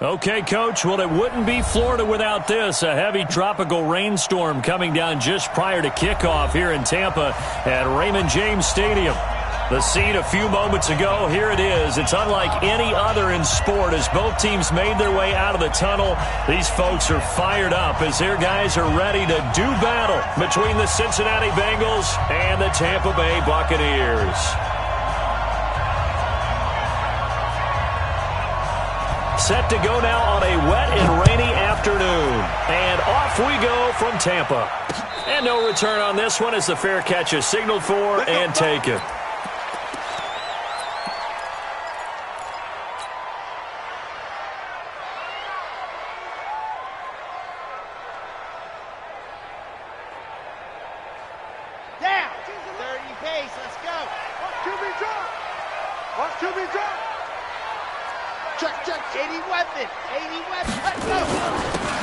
Okay, Coach, well, it wouldn't be Florida without this. A heavy tropical rainstorm coming down just prior to kickoff here in Tampa at Raymond James Stadium. The scene a few moments ago, here it is. It's unlike any other in sport as both teams made their way out of the tunnel. These folks are fired up as their guys are ready to do battle between the Cincinnati Bengals and the Tampa Bay Buccaneers. Set to go now on a wet and rainy afternoon. And off we go from Tampa. And no return on this one as the fair catch is signaled for and taken. Down. 30 pace. Let's go. QB drop. Watch QB drop. Check. 80 weapon. Let's go.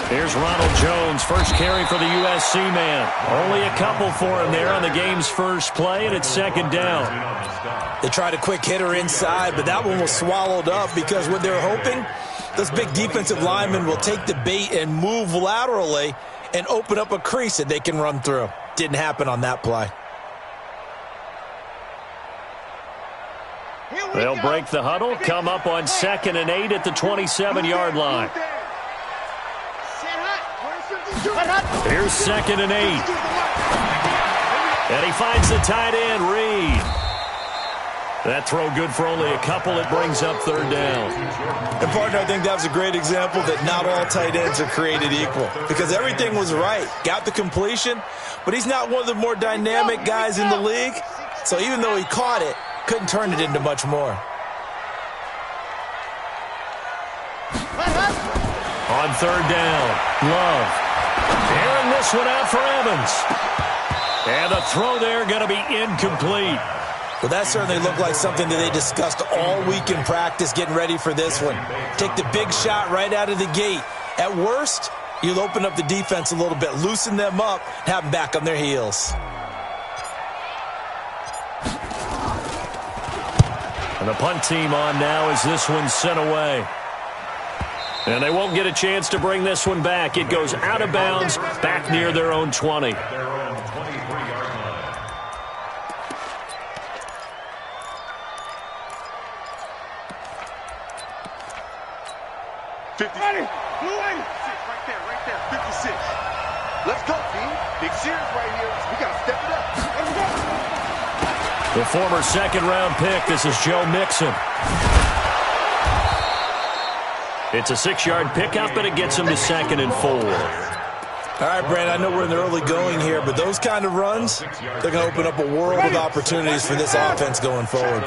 Here's Ronald Jones, first carry for the USC man. Only a couple for him there on the game's first play, and it's second down. They tried a quick hitter inside, but that one was swallowed up because what they're hoping, those big defensive linemen will take the bait and move laterally and open up a crease that they can run through. Didn't happen on that play. They'll break the huddle, come up on 2nd and 8 at the 27-yard line. Here's 2nd and 8. And he finds the tight end, Reed. That throw good for only a couple. It brings up 3rd down. And, partner, I think that was a great example that not all tight ends are created equal because everything was right. Got the completion, but he's not one of the more dynamic guys in the league. So even though he caught it, couldn't turn it into much more. On 3rd down, Love. Airing this one out for Evans. And the throw there going to be incomplete. Well, that certainly looked like something that they discussed all week in practice getting ready for this one. Take the big shot right out of the gate. At worst, you'll open up the defense a little bit, loosen them up, have them back on their heels. And the punt team on now as this one's sent away. And they won't get a chance to bring this one back. It goes out of bounds back near their own 20. Right there. 56. Let's go, team. Big series right here. We got to step it up. Let's go. The former 2nd-round pick, this is Joe Mixon. It's a 6-yard pickup, but it gets him to 2nd and 4. All right, Brandon, I know we're in the early going here, but those kind of runs, they're going to open up a world of opportunities for this offense going forward.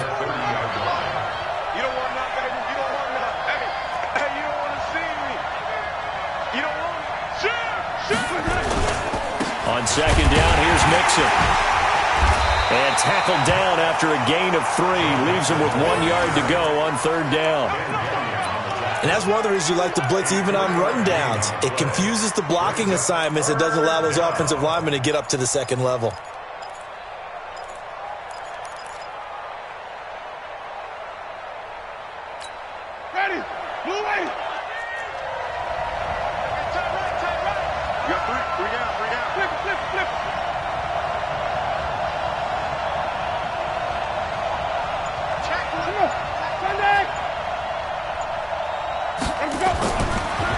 On 2nd down, here's Mixon. And tackled down after a gain of 3. Leaves him with 1 yard to go on 3rd down. And that's one of the reasons you like to blitz even on rundowns. It confuses the blocking assignments. It doesn't allow those offensive linemen to get up to the 2nd level. Ready. Move away. You got 3 down. Flip.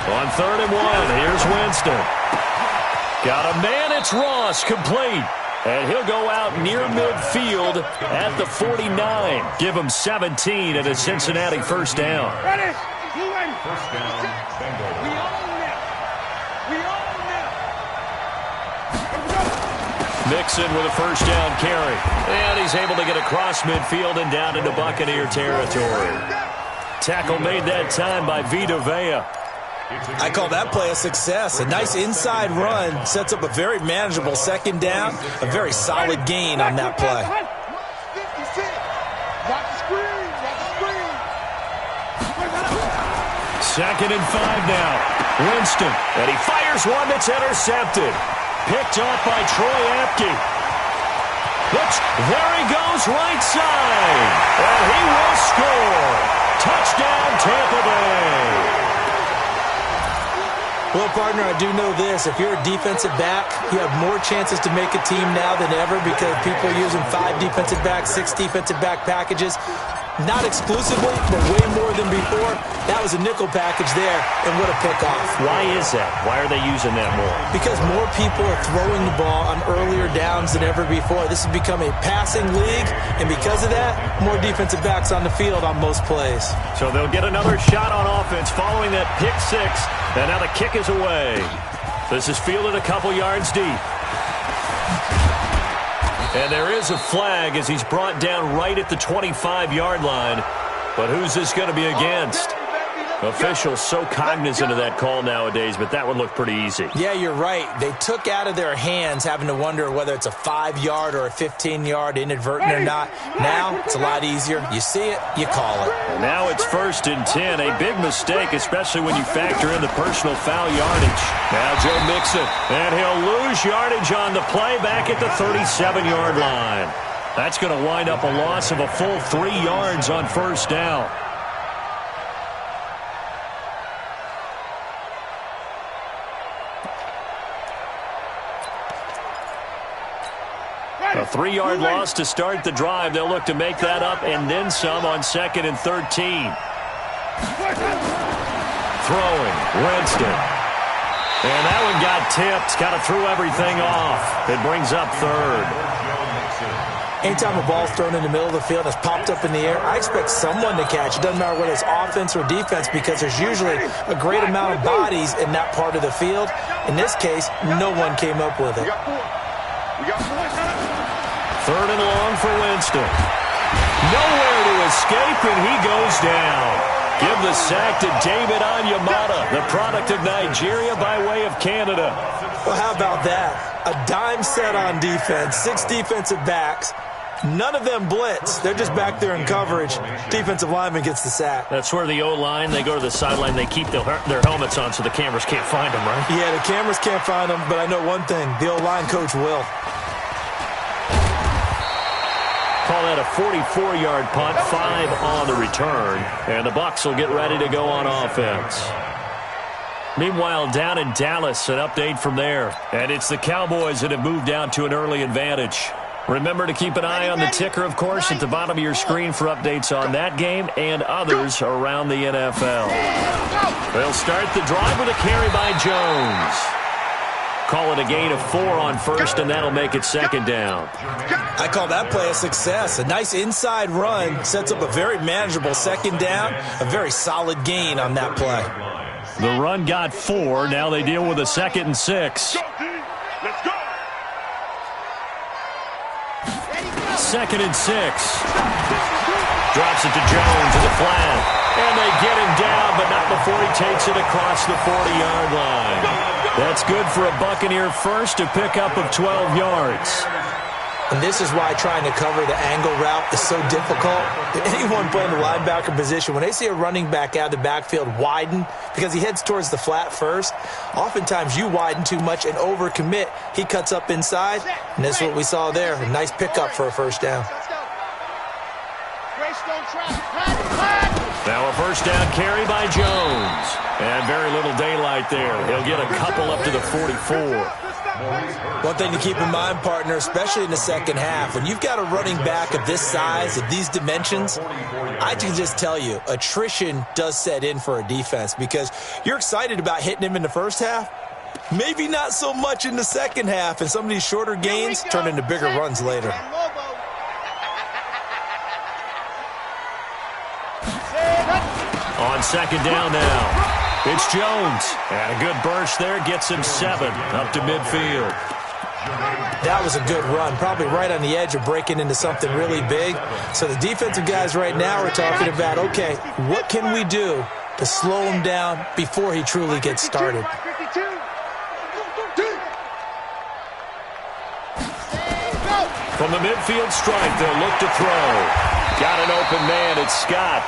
On 3rd and 1, here's Winston. Got a man, it's Ross, complete. And he'll go out near midfield at the 49. Give him 17 and a Cincinnati 1st down. Ready. First down, Bengals. We own them. Mixon with a 1st down carry. And he's able to get across midfield and down into Buccaneer territory. Tackle made that time by Vita Vea. I call that play a success. A nice inside run sets up a very manageable 2nd down. A very solid gain on that play. 2nd and 5 now. Winston. And he fires one that's intercepted. Picked off by Troy Apke. Looks, there he goes, right side. And he will score. Touchdown, Tampa Bay. Well, partner, I do know this. If you're a defensive back, you have more chances to make a team now than ever because people are using 5 defensive backs, 6 defensive back packages. Not exclusively, but way more than before. That was a nickel package there, and what a pickoff. Why is that? Why are they using that more? Because more people are throwing the ball on earlier downs than ever before. This has become a passing league, and because of that, more defensive backs on the field on most plays. So they'll get another shot on offense following that pick 6, and now the kick is away. This is fielded a couple yards deep. And there is a flag as he's brought down right at the 25-yard line. But who's this going to be against? Officials so cognizant of that call nowadays, but that would look pretty easy. Yeah, you're right. They took out of their hands having to wonder whether it's a 5-yard or a 15-yard inadvertent or not. Now, it's a lot easier. You see it, you call it. And now it's 1st and 10. A big mistake, especially when you factor in the personal foul yardage. Now Joe Mixon, and he'll lose yardage on the play back at the 37-yard line. That's going to wind up a loss of a full 3 yards on 1st down. A 3-yard loss to start the drive. They'll look to make that up and then some on 2nd and 13. Throwing, Winston. And that one got tipped. Kind of threw everything off. It brings up 3rd. Anytime a ball's thrown in the middle of the field and it's popped up in the air, I expect someone to catch. It doesn't matter whether it's offense or defense because there's usually a great amount of bodies in that part of the field. In this case, no one came up with it. 3rd and long for Winston. Nowhere to escape, and he goes down. Give the sack to David Onyemata, the product of Nigeria by way of Canada. Well, how about that? A dime set on defense, 6 defensive backs. None of them blitz. They're just back there in coverage. Defensive lineman gets the sack. That's where the O-line, they go to the sideline, they keep their helmets on so the cameras can't find them, right? Yeah, the cameras can't find them, but I know one thing. The O-line coach will. Call that a 44-yard punt, 5 on the return. And the Bucs will get ready to go on offense. Meanwhile, down in Dallas, an update from there. And it's the Cowboys that have moved down to an early advantage. Remember to keep an eye on the ticker, of course, at the bottom of your screen for updates on that game and others around the NFL. They'll start the drive with a carry by Jones. Call it a gain of 4 on 1st, and that'll make it 2nd down. I call that play a success. A nice inside run sets up a very manageable 2nd down, a very solid gain on that play. The run got 4. Now they deal with a 2nd and 6. Let's go. 2nd and 6. Drops it to Jones in the flat. And they get him down, but not before he takes it across the 40-yard line. That's good for a Buccaneer first, a pickup of 12 yards. And this is why trying to cover the angle route is so difficult. Anyone playing the linebacker position, when they see a running back out of the backfield widen because he heads towards the flat first, oftentimes you widen too much and overcommit. He cuts up inside, and that's what we saw there. A nice pickup for a 1st down. Now a 1st down carry by Jones. And very little daylight there. He'll get a couple up to the 44. One thing to keep in mind, partner, especially in the 2nd half, when you've got a running back of this size, of these dimensions, I can just tell you, attrition does set in for a defense because you're excited about hitting him in the 1st half. Maybe not so much in the 2nd half, and some of these shorter gains turn into bigger runs later. On 2nd down now. It's Jones. And a good burst there gets him 7 up to midfield. That was a good run, probably right on the edge of breaking into something really big. So the defensive guys right now are talking about, okay, what can we do to slow him down before he truly gets started? From the midfield stripe, they'll look to throw. Got an open man. It's Scott.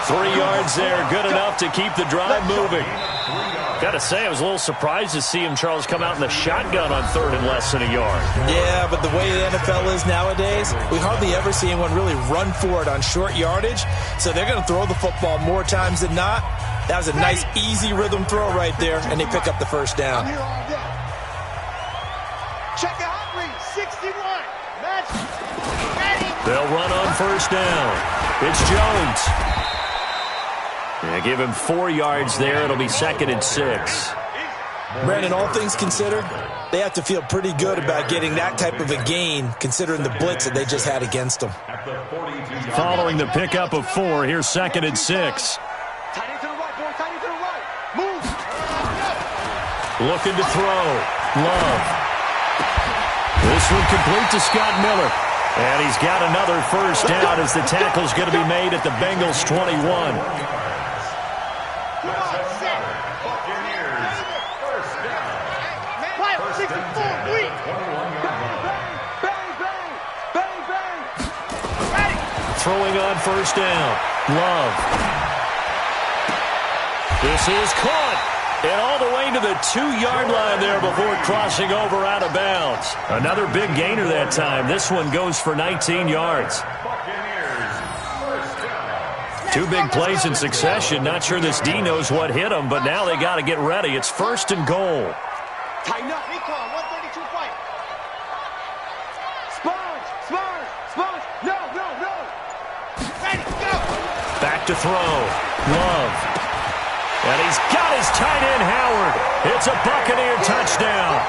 3 yards there, good enough to keep the drive moving. Got to say, I was a little surprised to see him, Charles, come out in the shotgun on 3rd and less than a yard. Yeah, but the way the NFL is nowadays, we hardly ever see anyone really run for it on short yardage. So they're going to throw the football more times than not. That was a nice, easy rhythm throw right there, and they pick up the first down. Check out Henry, 61. Match. Ready. They'll run on first down. It's Jones. Yeah, give him 4 yards there. It'll be 2nd and 6. Brandon, all things considered, they have to feel pretty good about getting that type of a gain, considering the blitz that they just had against them. Following the pickup of 4, here's 2nd and 6. Tight end to the right, boy. Tight end to the right. Move. Looking to throw. Love. This one complete to Scott Miller. And he's got another first down as the tackle's going to be made at the Bengals 21. Throwing on first down. Love. This is caught. And all the way to the 2-yard line there before crossing over out of bounds. Another big gainer that time. This one goes for 19 yards. 2 big plays in succession. Not sure this D knows what hit him, but now they got to get ready. It's 1st and goal. Tighten up. Recon, 132 fight. Sponge. No. Ready, go. Back to throw. Love. And he's got his tight end, Howard. It's a Buccaneer touchdown.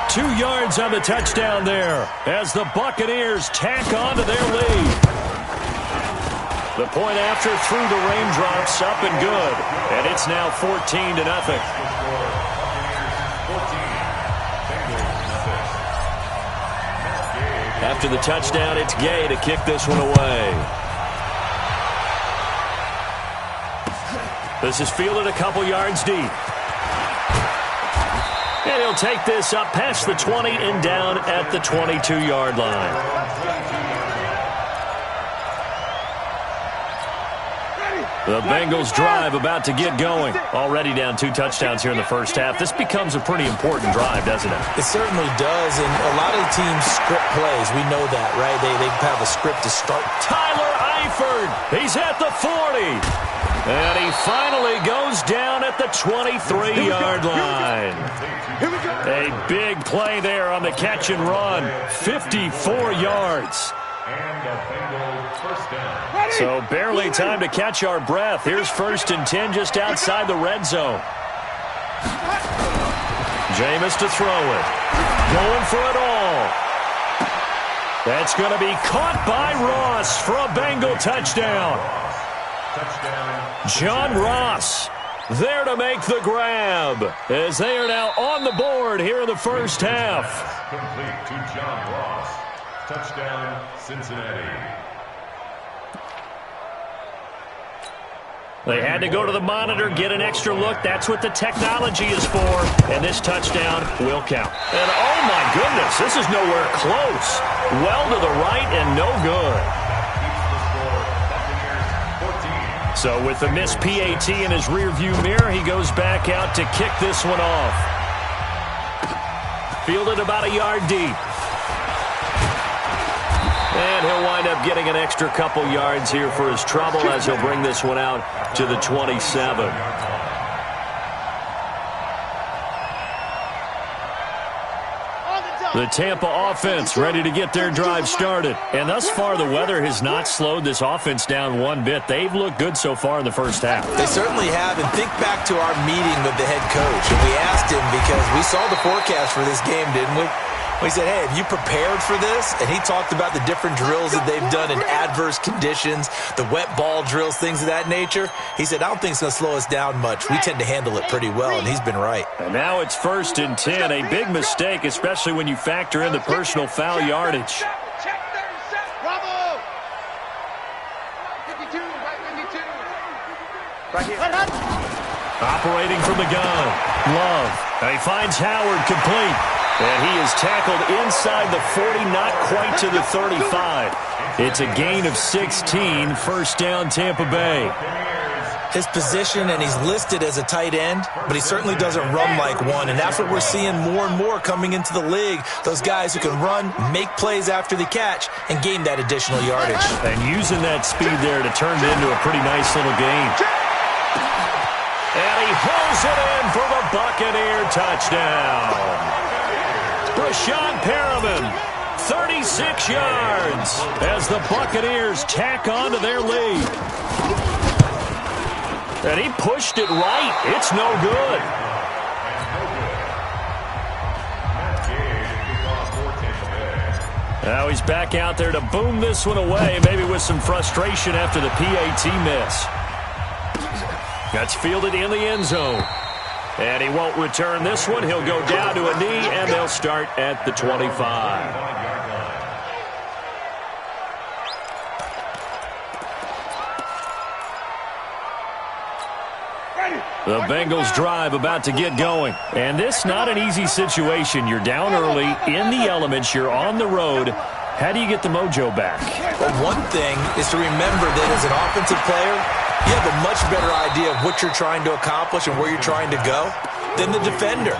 2 yards on the touchdown there as the Buccaneers tack on to their lead. The point after through the raindrops, up and good. And it's now 14-0. After the touchdown, it's Gay to kick this one away. This is fielded a couple yards deep. And he'll take this up past the 20 and down at the 22-yard line. The Bengals drive about to get going. Already down 2 touchdowns here in the first half. This becomes a pretty important drive, doesn't it? It certainly does, and a lot of teams script plays. We know that, right? They have a script to start. Tyler Eifert, he's at the 40. And he finally goes down at the 23-yard line. A big play there on the catch and run. 54 yards. So barely time to catch our breath. Here's 1st and 10 just outside the red zone. Jameis to throw it. Going for it all. That's going to be caught by Ross for a Bengal touchdown. John Ross there to make the grab as they are now on the board here in the first half. Complete to John Ross. Touchdown, Cincinnati. They had to go to the monitor, get an extra look. That's what the technology is for. And this touchdown will count. And oh my goodness, this is nowhere close. Well to the right and no good. So with the missed PAT in his rearview mirror, he goes back out to kick this one off. Fielded about a yard deep. And he'll wind up getting an extra couple yards here for his trouble as he'll bring this one out to the 27. The Tampa offense ready to get their drive started. And thus far, the weather has not slowed this offense down one bit. They've looked good so far in the first half. They certainly have. And think back to our meeting with the head coach. And we asked him, because we saw the forecast for this game, didn't we? We said, hey, have you prepared for this? And he talked about the different drills that they've done in adverse conditions, the wet ball drills, things of that nature. He said, I don't think it's going to slow us down much. We tend to handle it pretty well, and he's been right. And now it's 1st and 10, a big mistake, especially when you factor in the personal foul yardage. Bravo! 52, right 52. Right here. Operating from the gun, Love. And he finds Howard complete. And he is tackled inside the 40, not quite to the 35. It's a gain of 16, first down Tampa Bay. his position, and he's listed as a tight end, but he certainly doesn't run like one, and that's what we're seeing more and more coming into the league. Those guys who can run, make plays after the catch, and gain that additional yardage. And using that speed there to turn it into a pretty nice little gain. And he hauls it in for the Buccaneer touchdown. Brashad Perriman, 36 yards as the Buccaneers tack on to their lead. And he pushed it right. It's no good. Now he's back out there to boom this one away, maybe with some frustration after the PAT miss. That's fielded in the end zone. And he won't return this one. He'll go down to a knee, and they'll start at the 25. The Bengals drive about to get going. And this not an easy situation. You're down early, in the elements, you're on the road. How do you get the mojo back? Well, one thing is to remember that as an offensive player, you have a much better idea of what you're trying to accomplish and where you're trying to go than the defender.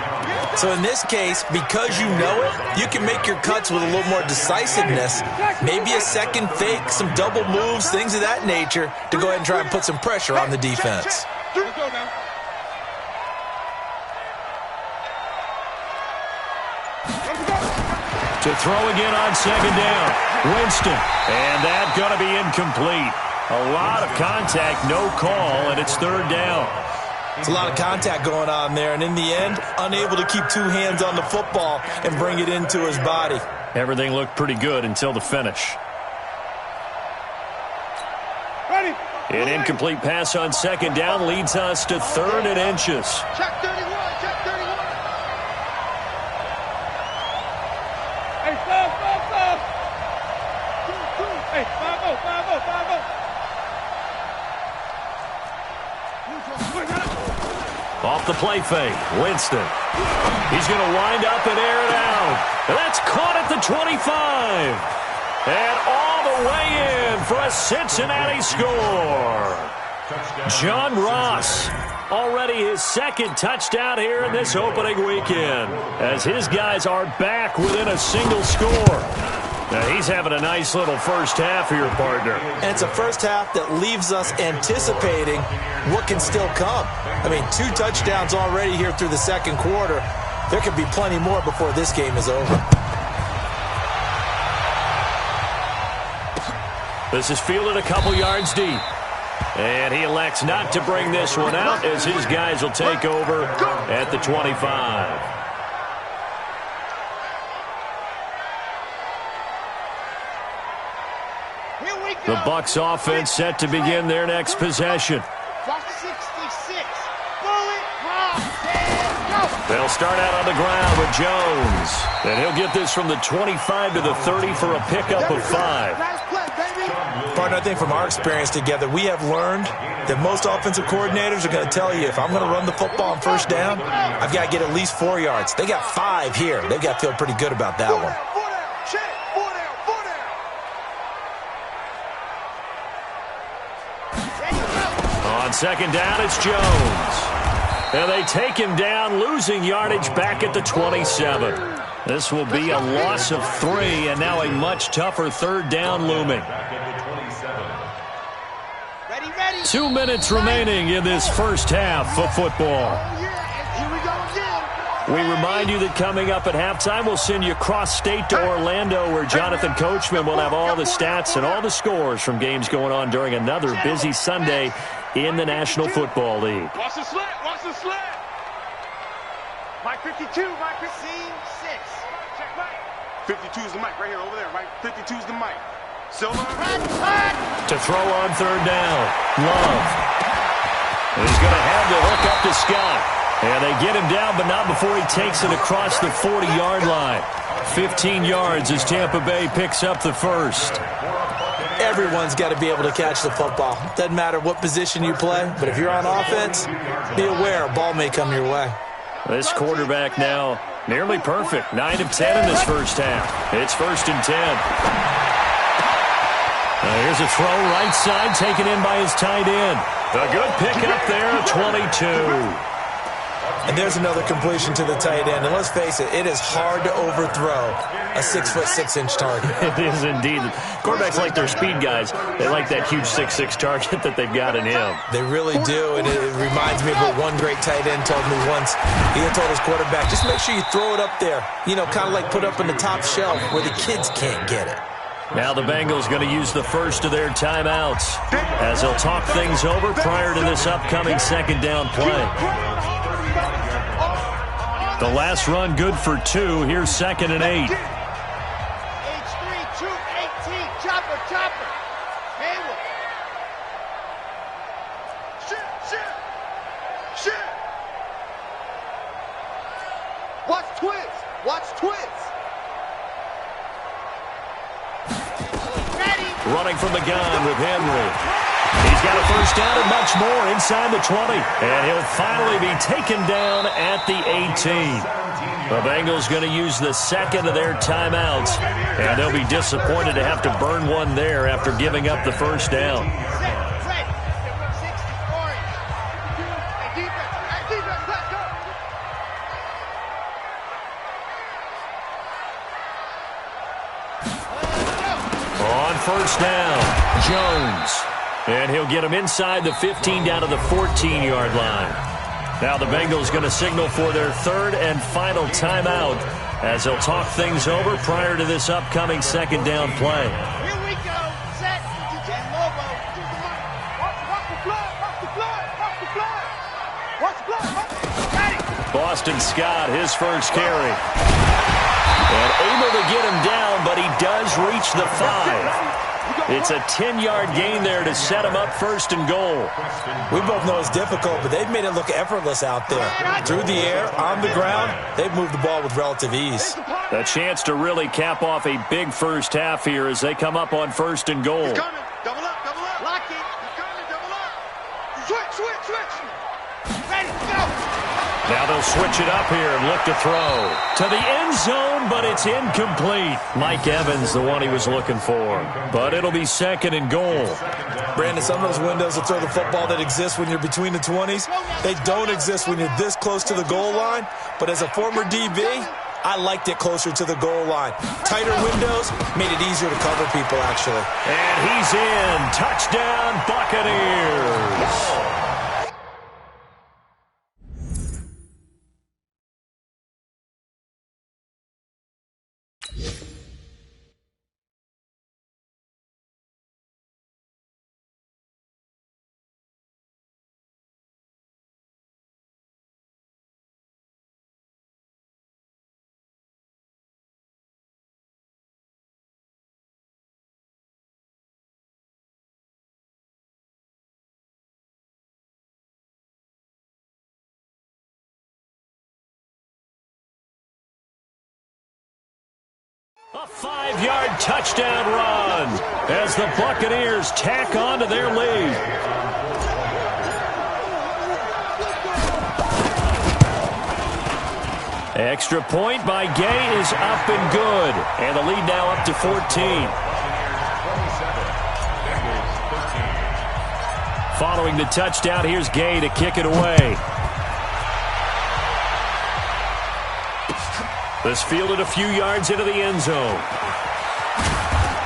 So in this case, because you know it, you can make your cuts with a little more decisiveness, maybe a second fake, some double moves, things of that nature, to go ahead and try and put some pressure on the defense. Let's go now. To throw again on second down. Winston. And that's going to be incomplete. A lot of contact, no call, and it's third down. It's a lot of contact going on there, and in the end, unable to keep two hands on the football and bring it into his body. Everything looked pretty good until the finish. Ready. An incomplete pass on second down leads us to third and inches. Check 31, check 31. Hey, stop. Hey, 5-0, 5-0. Off the play fake, Winston. He's going to wind up and air it out. And that's caught at the 25. And all the way in for a Cincinnati score. John Ross, already his second touchdown here in this opening weekend, as his guys are back within a single score. Now he's having a nice little first half here, partner. And it's a first half that leaves us anticipating what can still come. I mean, 2 touchdowns already here through the second quarter. There could be plenty more before this game is over. This is fielded a couple yards deep. And he elects not to bring this one out as his guys will take over at the 25. The Bucs offense set to begin their next possession. 66. Bullet, drop, and go. They'll start out on the ground with Jones. And he'll get this from the 25 to the 30 for a pickup of 5. Nice play, baby. Partner, I think from our experience together, we have learned that most offensive coordinators are going to tell you, if I'm going to run the football on first down, I've got to get at least 4 yards. They got 5 here. They've got to feel pretty good about that one. On second down, it's Jones. And they take him down, losing yardage back at the 27. This will be a loss of 3, and now a much tougher third down looming. 2 minutes remaining in this first half of football. We remind you that coming up at halftime, we'll send you cross-state to Orlando, where Jonathan Coachman will have all the stats and all the scores from games going on during another busy Sunday in the National Football League. Watch the slant, watch the slant. Mike 52, Mike 6. Check Mike. 52 is the mic right here, over there, right? 52 is the mic. Silver. To throw on third down, Love. And he's going to have the hook up to Scott. And they get him down, but not before he takes it across the 40-yard line. 15 yards as Tampa Bay picks up the first. Everyone's got to be able to catch the football. Doesn't matter what position you play, but if you're on offense, be aware a ball may come your way. This quarterback now nearly perfect. 9 of 10 in this first half. It's 1st and 10. Here's a throw right side taken in by his tight end. A good pickup there, 22. And there's another completion to the tight end. And let's face it, it is hard to overthrow a 6'6" target. It is indeed. Quarterbacks like their speed guys. They like that huge 6'6" target that they've got in him. They really do, and it reminds me of what one great tight end told me once. He had told his quarterback, just make sure you throw it up there. You know, kind of like put up in the top shelf where the kids can't get it. Now the Bengals going to use the first of their timeouts as they'll talk things over prior to this upcoming second down play. The last run good for 2. Here's 2nd and 8. H3, 2, 18. Chopper, chopper. Hayward. Shit. Watch twins. Ready. Running from the gun with Henry. He's got a first down and much more inside the 20. And he'll finally be taken down at the 18. The Bengals going to use the second of their timeouts. And they'll be disappointed to have to burn one there after giving up the first down. On first down, Jones. And he'll get him inside the 15 down to the 14-yard line. Now the Bengals going to signal for their third and final timeout as they'll talk things over prior to this upcoming second down play. Here we go. Set. And Lobo. Watch the fly. Boston Scott, his first carry. And able to get him down, but he does reach the 5. It's a 10-yard gain there to set him up first and goal. We both know it's difficult, but they've made it look effortless out there. Through the air, on the ground, they've moved the ball with relative ease. A chance to really cap off a big first half here as they come up on first and goal. He's coming. Double up. Lock it. He's coming. Double up. Switch. Ready, go. Now they'll switch it up here and look to throw. To the end zone, but it's incomplete. Mike Evans, the one he was looking for. But it'll be second and goal. Brandon, some of those windows to throw the football that exist when you're between the 20s, they don't exist when you're this close to the goal line. But as a former DB, I liked it closer to the goal line. Tighter windows made it easier to cover people, actually. And he's in. Touchdown, Buccaneers. A 5-yard touchdown run as the Buccaneers tack on to their lead. Extra point by Gay is up and good. And the lead now up to 14. Following the touchdown, here's Gay to kick it away. This fielded a few yards into the end zone.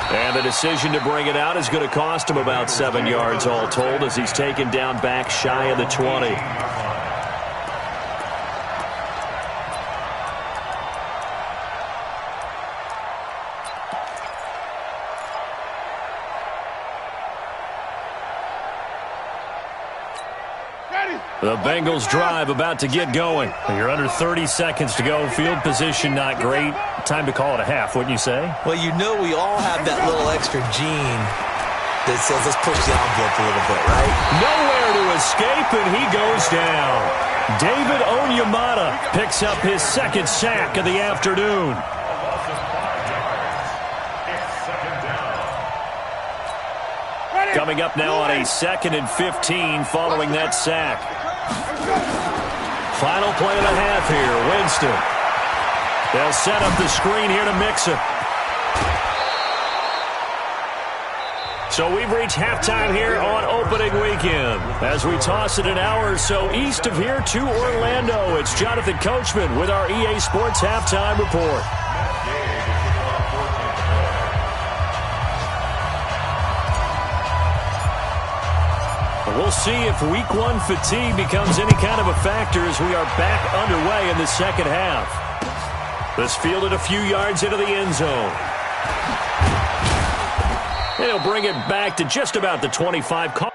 And the decision to bring it out is going to cost him about 7 yards all told as he's taken down back shy of the 20. The Bengals drive about to get going. You're under 30 seconds to go. Field position not great. Time to call it a half, wouldn't you say? Well, you know we all have that little extra gene that says let's push the envelope a little bit, right? Nowhere to escape, and he goes down. David Onyemata picks up his second sack of the afternoon. Coming up now on a 2nd and 15 following that sack. Final play of the half here, Winston. They'll set up the screen here to Mixon. So we've reached halftime here on opening weekend. As we toss it an hour or so east of here to Orlando, it's Jonathan Coachman with our EA Sports Halftime Report. We'll see if week one fatigue becomes any kind of a factor as we are back underway in the second half. This fielded a few yards into the end zone. And he'll bring it back to just about the 25.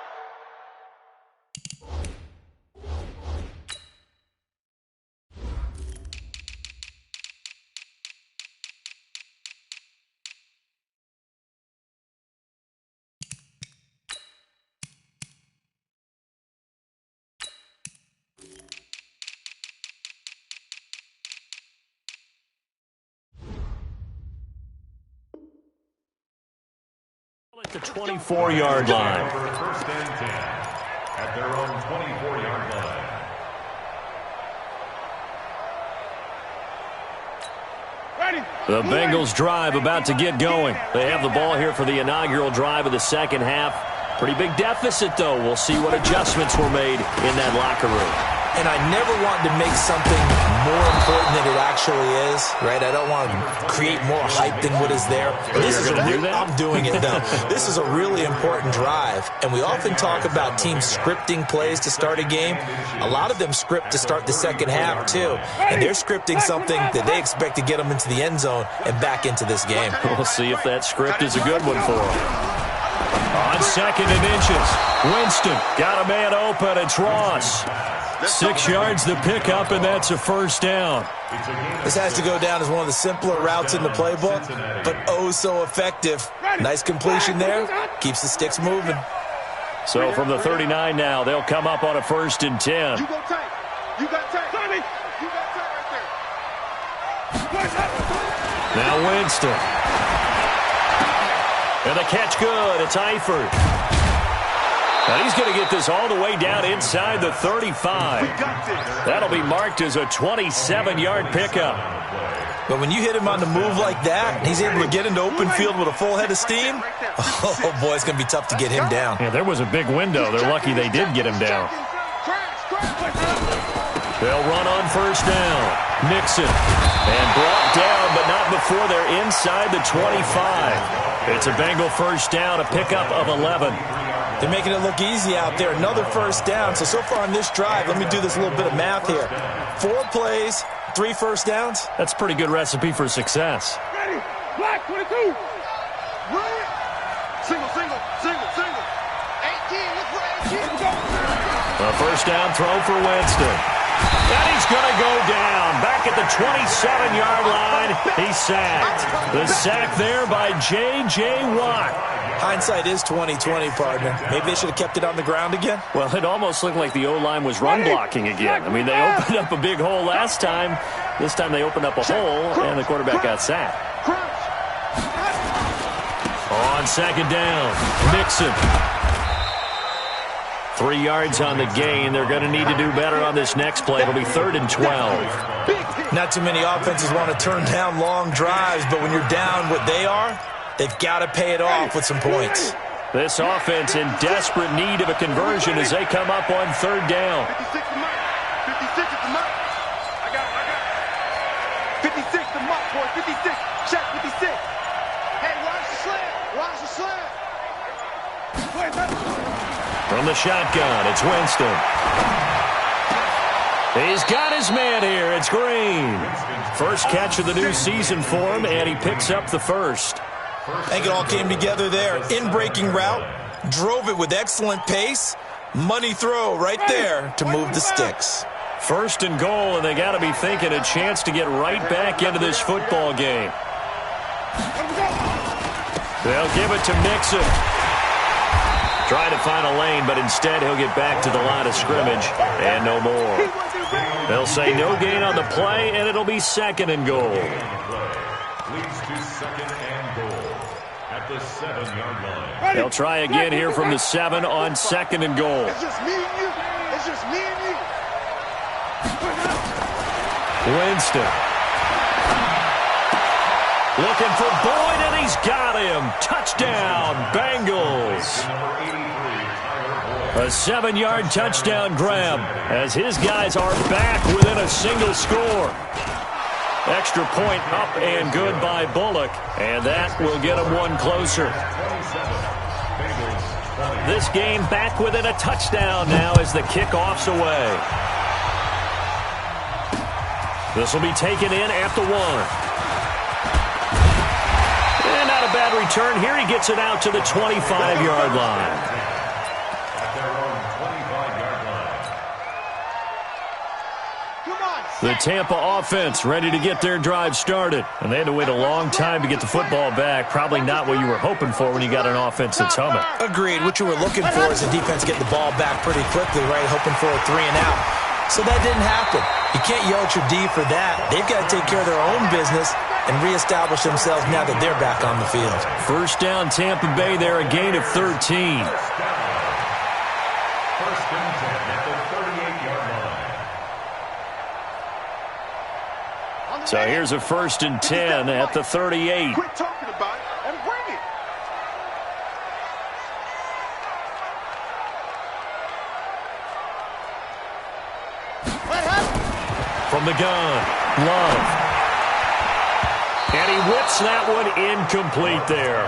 At the 24-yard line. First and 10 at their own 24-yard line. The Bengals drive about to get going. They have the ball here for the inaugural drive of the second half. Pretty big deficit, though. We'll see what adjustments were made in that locker room. And I never want to make something more important than it actually is, right? I don't want to create more hype than what is there. I'm doing it, though. This is a really important drive, and we often talk about teams scripting plays to start a game. A lot of them script to start the second half, too, and they're scripting something that they expect to get them into the end zone and back into this game. We'll see if that script is a good one for them. On second and inches, Winston got a man open. It's Ross. 6 yards the pickup, and that's a first down. This has to go down as one of the simpler routes in the playbook, but oh so effective. Nice completion there. Keeps the sticks moving. So from the 39 now, they'll come up on a first and 10. You go tight. You got tight. You got tight right there. Now Winston. And the catch good. It's Eifert. And he's going to get this all the way down inside the 35. That'll be marked as a 27-yard pickup. But when you hit him on the move like that, and he's able to get into open field with a full head of steam, oh, boy, it's going to be tough to get him down. Yeah, there was a big window. They're lucky they did get him down. They'll run on first down. Mixon. And brought down, but not before they're inside the 25. It's a Bengal first down, a pickup of 11. They're making it look easy out there. Another first down. So far on this drive, let me do this little bit of math here. 4 plays, 3 first downs. That's a pretty good recipe for success. Ready. Black 22. Run. Single. 18. Look for 18. A first down throw for Winston. And he's going to go down. Back at the 27-yard line. He's sacked. The sack there by J.J. Watt. Hindsight is 20/20, partner. Maybe they should have kept it on the ground again. Well, it almost looked like the O-line was run blocking again. I mean, they opened up a big hole last time. This time they opened up a hole, and the quarterback got sacked. On second down, Mixon. 3 yards on the gain. They're going to need to do better on this next play. It'll be 3rd and 12. Not too many offenses want to turn down long drives, but when you're down what they are, they've got to pay it off with some points. This offense in desperate need of a conversion as they come up on 3rd down. 56 to Mike. 56 to Mike. I got it. 56 to Mike, boy. 56. Check 56. Hey, watch the slant. Watch the slant. From the shotgun, it's Winston. He's got his man here. It's Green. First catch of the new season for him, and he picks up the first. I think it all came together there. In-breaking route, drove it with excellent pace. Money throw right there to move the sticks. 1st and goal, and they got to be thinking a chance to get right back into this football game. They'll give it to Mixon. Trying to find a lane, but instead he'll get back to the line of scrimmage, and no more. They'll say no gain on the play, and it'll be 2nd and goal. Leads to 2nd and goal at the 7-yard line. They'll try again here from the 7 on 2nd and goal. It's just me and you. It's just me and you. Winston. Looking for Boyd, and he's got him. Touchdown, Bengals. A 7-yard touchdown grab as his guys are back within a single score. Extra point up and good by Bullock, and that will get him one closer. This game back within a touchdown now as the kickoff's away. This will be taken in at the 1. And not a bad return here. He gets it out to the 25-yard line. The Tampa offense ready to get their drive started. And they had to wait a long time to get the football back. Probably not what you were hoping for when you got an offense that's humming. Agreed. What you were looking for is the defense getting the ball back pretty quickly, right? Hoping for a 3 and out. So that didn't happen. You can't yell at your D for that. They've got to take care of their own business and reestablish themselves now that they're back on the field. First down, Tampa Bay there, a gain of 13. First and 10 at the 38-yard line. So here's a 1st and 10 at the 38. Quit talking about it and bring it. From the gun, Love. And he whips that one incomplete there.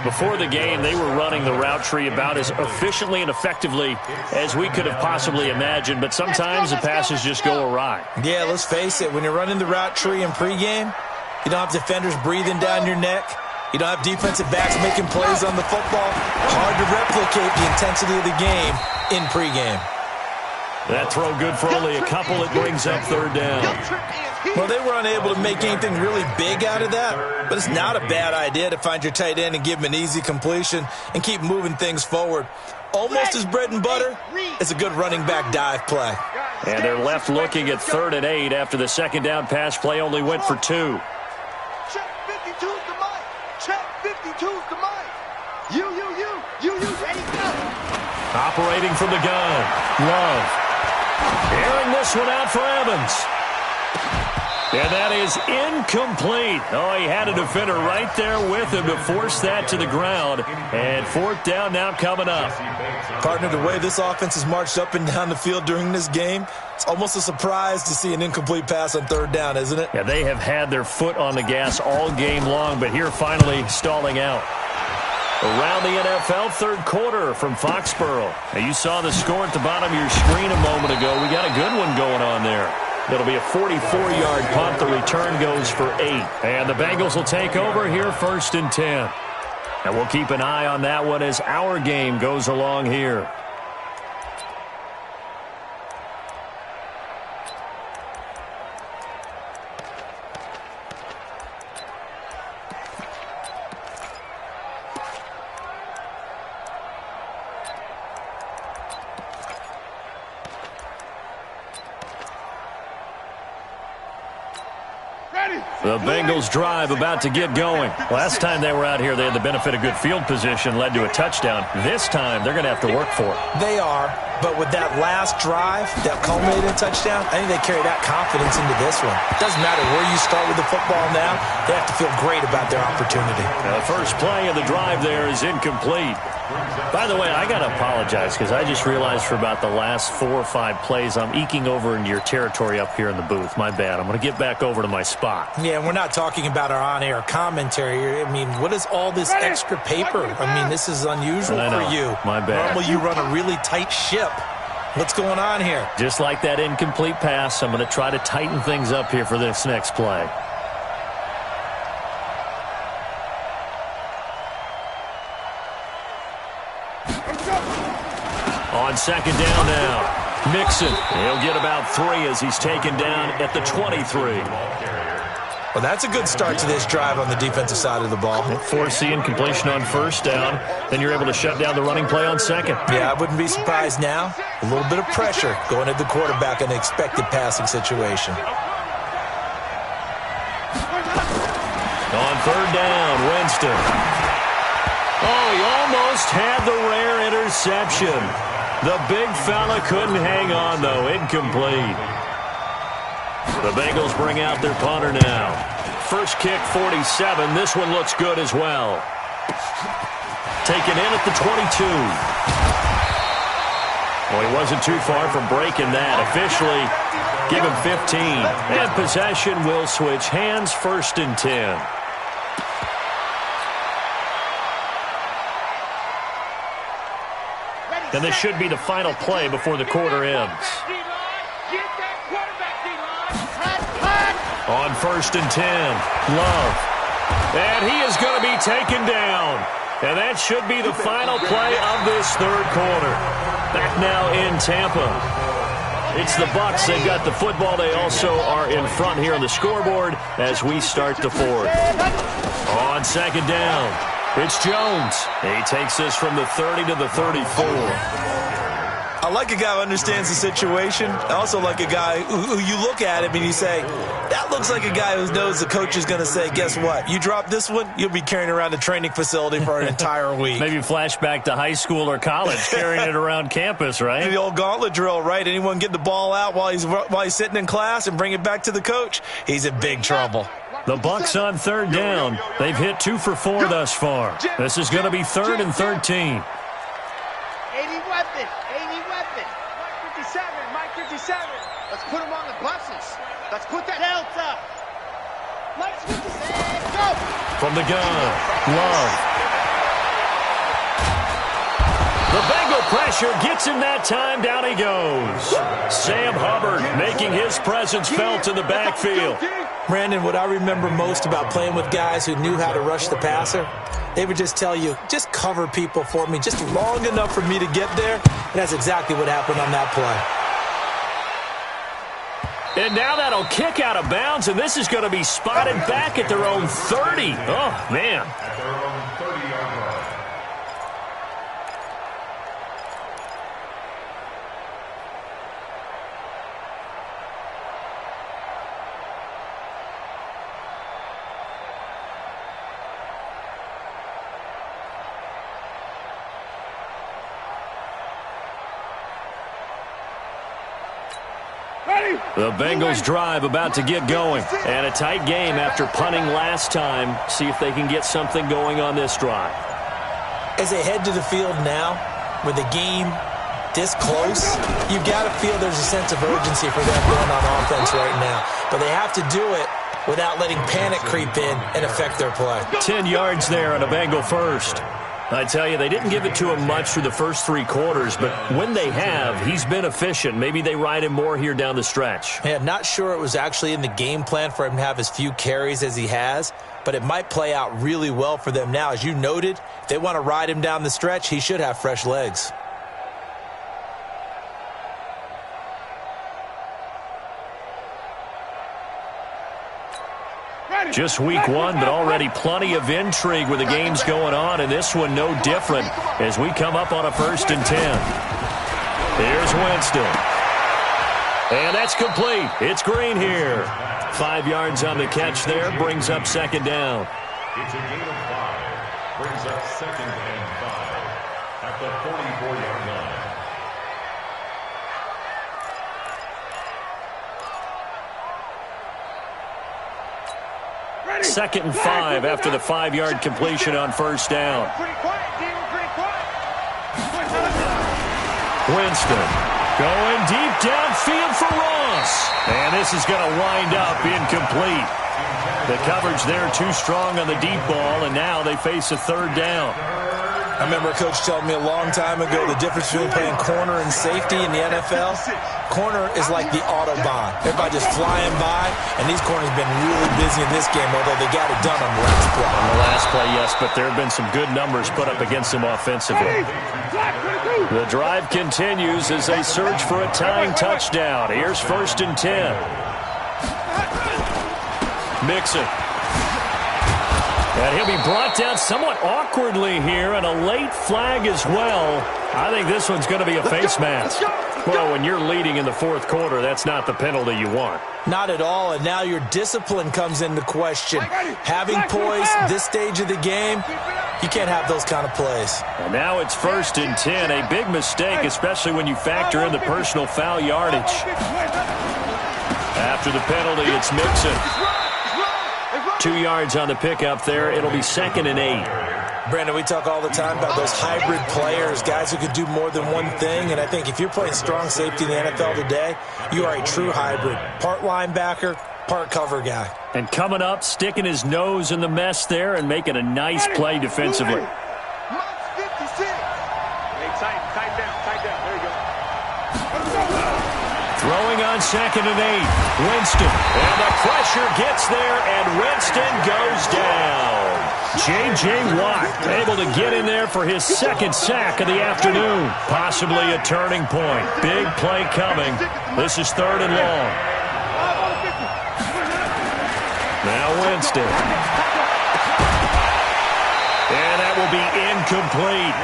Before the game, they were running the route tree about as efficiently and effectively as we could have possibly imagined, but sometimes the passes just go awry. Yeah, let's face it, when you're running the route tree in pregame, you don't have defenders breathing down your neck. You don't have defensive backs making plays on the football. Hard to replicate the intensity of the game in pregame. That throw good for only a couple. It brings up 3rd down. Well, they were unable to make anything really big out of that, but it's not a bad idea to find your tight end and give him an easy completion and keep moving things forward. Almost as bread and butter, it's a good running back dive play. And they're left looking at 3rd and 8 after the 2nd down pass play only went for 2. Check 52's the mic. Check 52's the mic. You, ready, go. Operating from the gun, Love. Airing this one out for Evans. And that is incomplete. Oh, he had a defender right there with him to force that to the ground. And 4th down now coming up. Partner, the way this offense has marched up and down the field during this game, it's almost a surprise to see an incomplete pass on 3rd down, isn't it? Yeah, they have had their foot on the gas all game long, but here finally stalling out. Around the NFL, 3rd quarter from Foxborough. Now, you saw the score at the bottom of your screen a moment ago. We got a good one going on there. It'll be a 44-yard punt. The return goes for 8. And the Bengals will take over here 1st and 10. And we'll keep an eye on that one as our game goes along here. The Bengals drive about to get going. Last time they were out here, they had the benefit of good field position, led to a touchdown. This time, they're going to have to work for it. They are, but with that last drive that culminated in a touchdown, I think they carry that confidence into this one. It doesn't matter where you start with the football now. They have to feel great about their opportunity. Now, the first play of the drive there is incomplete. By the way, I got to apologize because I just realized for about the last 4 or 5 plays, I'm eking over into your territory up here in the booth. My bad. I'm going to get back over to my spot. Yeah, and we're not talking about our on-air commentary. I mean, what is all this extra paper? I mean, this is unusual for you. My bad. Normally you run a really tight ship. What's going on here? Just like that incomplete pass, I'm going to try to tighten things up here for this next play. On 2nd down now, Mixon. He'll get about 3 as he's taken down at the 23. Well, that's a good start to this drive on the defensive side of the ball. Force the incompletion on 1st down. Then you're able to shut down the running play on 2nd. Yeah, I wouldn't be surprised now. A little bit of pressure going at the quarterback in an expected passing situation. On 3rd down, Winston. Oh, he almost had the rare interception. The big fella couldn't hang on, though. Incomplete. The Bengals bring out their punter now. First kick, 47. This one looks good as well. Taken in at the 22. Well, he wasn't too far from breaking that. Officially, give him 15. And possession will switch hands, 1st and 10. And this should be the final play before the quarter ends. On 1st and 10, Love. And he is going to be taken down. And that should be the final play of this 3rd quarter. Back now in Tampa. It's the Bucs. They've got the football. They also are in front here on the scoreboard as we start the 4th. On 2nd down, it's Jones. He takes this from the 30 to the 34. I like a guy who understands the situation. I also like a guy who you look at him and you say, that looks like a guy who knows the coach is going to say, guess what? You drop this one, you'll be carrying around the training facility for an entire week. Maybe flashback to high school or college, carrying it around campus, right? The old gauntlet drill, right? Anyone get the ball out while he's sitting in class and bring it back to the coach, he's in big trouble. The Bucs on 3rd down. They've hit 2 for 4 thus far. This is going to be 3rd and 13. 80 weapon. Mike 57. Let's put him on the buses. Let's put that Delta. Mike 57. Go. From the gun, Love. The Bengal pressure gets him that time. Down he goes. Sam Hubbard making his presence felt in the backfield. Brandon, what I remember most about playing with guys who knew how to rush the passer, they would just tell you, just cover people for me, just long enough for me to get there. And that's exactly what happened on that play. And now that'll kick out of bounds, and this is going to be spotted back at their own 30. Oh, man. At their own 30-yard line. The Bengals drive about to get going. And a tight game after punting last time. See if they can get something going on this drive. As they head to the field now, with the game this close, you've got to feel there's a sense of urgency for them going on offense right now. But they have to do it without letting panic creep in and affect their play. 10 yards there on a Bengal first. I tell you, they didn't give it to him much through the first 3 quarters, but when they have, he's been efficient. Maybe they ride him more here down the stretch. Yeah, I'm not sure it was actually in the game plan for him to have as few carries as he has, but it might play out really well for them now. As you noted, if they want to ride him down the stretch, he should have fresh legs. Just week 1, but already plenty of intrigue with the games going on, and this one no different as we come up on a 1st and 10. Here's Winston. And that's complete. It's Green here. 5 yards on the catch there, brings up 2nd down. It's a gain of 5. Brings up 2nd and 5 at the 44-yard line. 2nd and 5 after the 5-yard completion on 1st down. Winston going deep downfield for Ross. And this is going to wind up incomplete. The coverage there too strong on the deep ball, and now they face a 3rd down. I remember a coach telling me a long time ago the difference between playing corner and safety in the NFL. Corner is like the Autobahn. Everybody just flying by, and these corners have been really busy in this game, although they got it done on the last play. On the last play, yes, but there have been some good numbers put up against them offensively. The drive continues as they search for a tying touchdown. Here's 1st and 10. Mixon. And he'll be brought down somewhat awkwardly here, and a late flag as well. I think this one's going to be a face mask. Well, when you're leading in the 4th quarter, that's not the penalty you want. Not at all, and now your discipline comes into question. Having poise this stage of the game, you can't have those kind of plays. And now it's 1st and 10, a big mistake, especially when you factor in the personal foul yardage. After the penalty, it's Mixon. 2 yards on the pickup there. It'll be 2nd and 8. Brandon, we talk all the time about those hybrid players, guys who could do more than one thing. And I think if you're playing strong safety in the NFL today, you are a true hybrid. Part linebacker, part cover guy. And coming up, sticking his nose in the mess there and making a nice play defensively. Throwing on 2nd and 8. Winston. And the pressure gets there, and Winston goes down. J.J. Watt able to get in there for his 2nd sack of the afternoon. Possibly a turning point. Big play coming. This is 3rd and long. Now Winston. And that will be incomplete.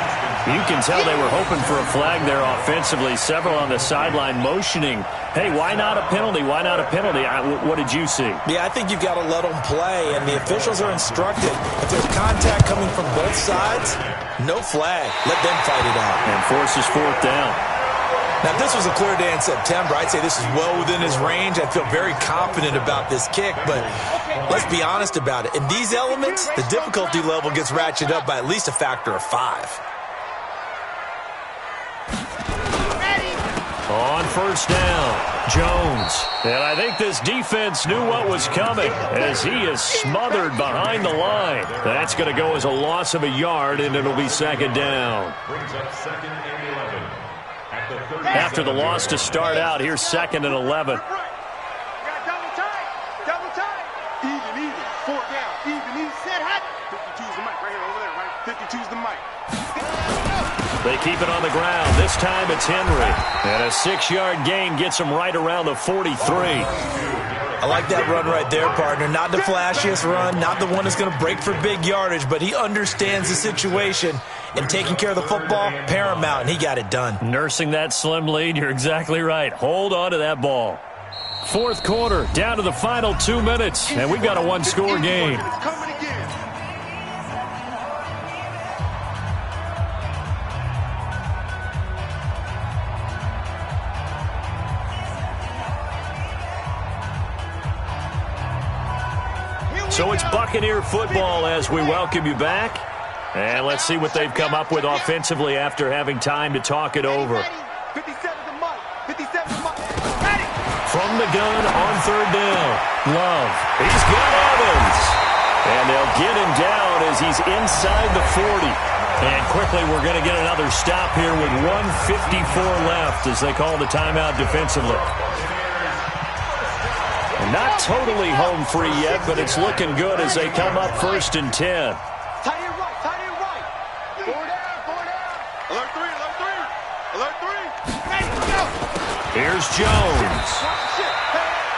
You can tell they were hoping for a flag there offensively. Several on the sideline motioning, hey, why not a penalty? Why not a penalty? What did you see? Yeah, I think you've got to let them play, and the officials are instructed. If there's contact coming from both sides, no flag. Let them fight it out. And forces 4th down. Now, if this was a clear day in September, I'd say this is well within his range. I feel very confident about this kick, but let's be honest about it. In these elements, the difficulty level gets ratcheted up by at least a factor of 5. On 1st down, Jones. And I think this defense knew what was coming as he is smothered behind the line. That's going to go as a loss of a yard, and it'll be 2nd down. Brings up 2nd and 11. At the 30. After the loss to start out, here's 2nd and 11. Double time. Even. 4th down. Even. Set hot. 52's the mic right here over there, right? 52's the mic. They keep it on the ground. This time it's Henry. And a 6-yard gain gets him right around the 43. I like that run right there, partner. Not the flashiest run, not the one that's going to break for big yardage, but he understands the situation, and taking care of the football, paramount, and he got it done. Nursing that slim lead, you're exactly right. Hold on to that ball. 4th quarter, down to the final 2 minutes, and we've got a 1-score game. So it's Buccaneer football as we welcome you back. And let's see what they've come up with offensively after having time to talk it over. From the gun on 3rd down. Love. He's got Evans. And they'll get him down as he's inside the 40. And quickly we're going to get another stop here with 1:54 left as they call the timeout defensively. Not totally home free yet, but it's looking good as they come up 1st and 10. Tight end right. 4 down. Alert 3. Ready, go. Here's Jones.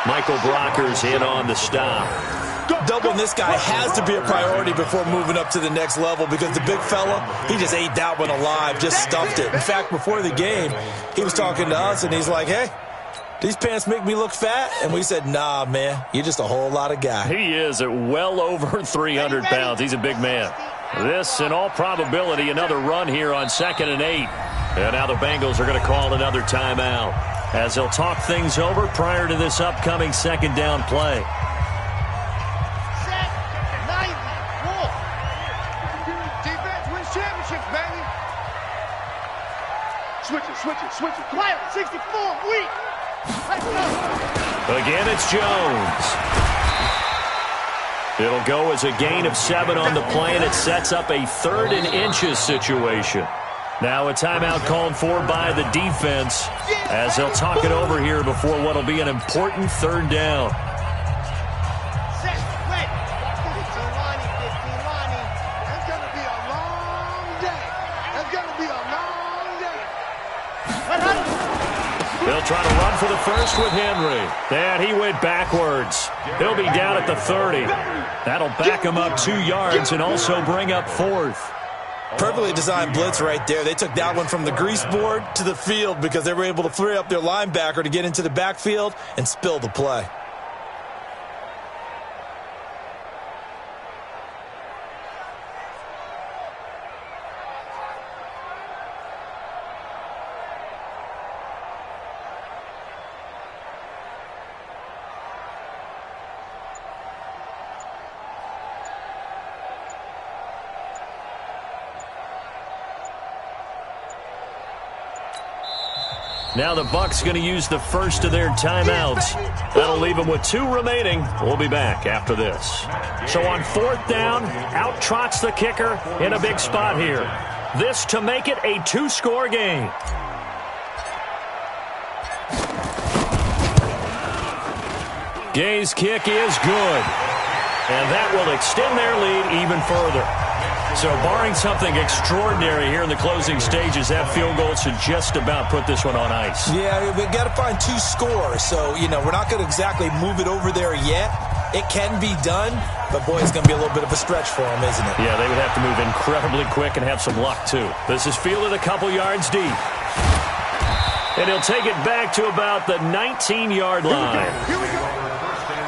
Michael Brocker's in on the stop. Doubling this guy has to be a priority before moving up to the next level because the big fella, he just ate that one alive, just stuffed it. In fact, before the game, he was talking to us, and he's like, hey, these pants make me look fat? And we said, nah, man, you're just a whole lot of guy. He is at well over 300 pounds. He's a big man. This, in all probability, another run here on 2nd and 8. And now the Bengals are going to call another timeout as they'll talk things over prior to this upcoming 2nd down play. Set. 90. Wolf. Defense wins championships, baby. Switch it. Quiet. 64. Weak. Let's go. Again, it's Jones. It'll go as a gain of 7 on the play, and it sets up a 3rd and inches situation. Now a timeout called for by the defense as they'll talk it over here before what will be an important 3rd down. Set. Wait. 15 Lonnie. It's going to be a long day. They'll try to run for the first with Henry. And he went backwards. He'll be down at the 30. That'll back him up 2 yards and also bring up 4th. Perfectly designed blitz right there. They took that one from the grease board to the field because they were able to free up their linebacker to get into the backfield and spill the play. Now the Bucs going to use the first of their timeouts. That'll leave them with 2 remaining. We'll be back after this. So on 4th down, out trots the kicker in a big spot here. This to make it a 2-score game. Gay's kick is good. And that will extend their lead even further. So barring something extraordinary here in the closing stages, that field goal should just about put this one on ice. Yeah, we've got to find 2 scores. So, we're not going to exactly move it over there yet. It can be done, but, boy, it's going to be a little bit of a stretch for them, isn't it? Yeah, they would have to move incredibly quick and have some luck, too. This is fielded a couple yards deep. And he'll take it back to about the 19-yard line. Here we go.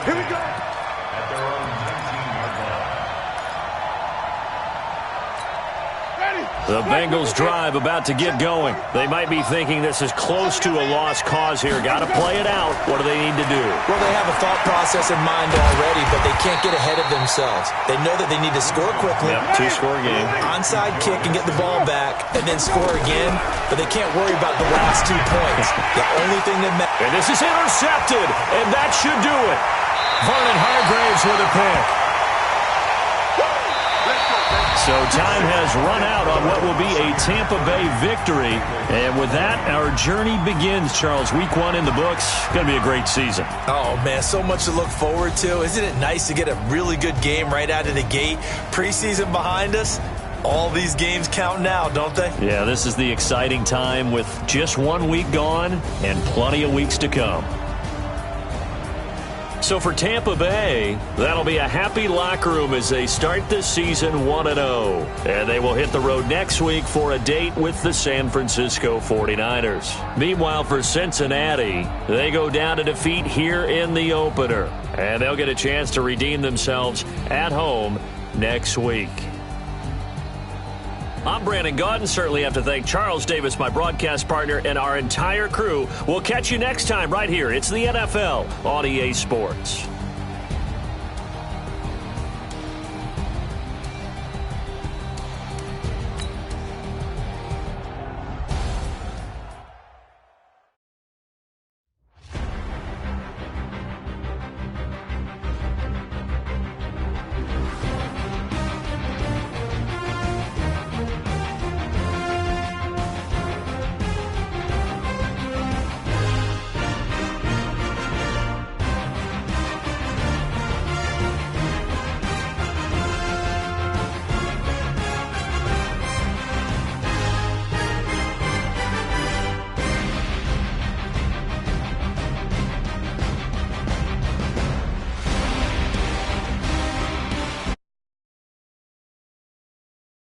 Here we go. At their own 19-yard line. The Bengals drive about to get going. They might be thinking this is close to a lost cause here. Got to play it out. What do they need to do? Well, they have a thought process in mind already, but they can't get ahead of themselves. They know that they need to score quickly. Yep, 2-score game. Onside kick and get the ball back, and then score again. But they can't worry about the last 2 points. The only thing that matters. And this is intercepted, and that should do it. Vernon Hargraves with a pick. So time has run out on what will be a Tampa Bay victory. And with that, our journey begins, Charles. Week 1 in the books. Going to be a great season. Oh, man, so much to look forward to. Isn't it nice to get a really good game right out of the gate? Preseason behind us. All these games count now, don't they? Yeah, this is the exciting time with just 1 week gone and plenty of weeks to come. So for Tampa Bay, that'll be a happy locker room as they start this season 1-0. And they will hit the road next week for a date with the San Francisco 49ers. Meanwhile, for Cincinnati, they go down to defeat here in the opener. And they'll get a chance to redeem themselves at home next week. I'm Brandon Gaudin. Certainly have to thank Charles Davis, my broadcast partner, and our entire crew. We'll catch you next time right here. It's the NFL on EA Sports.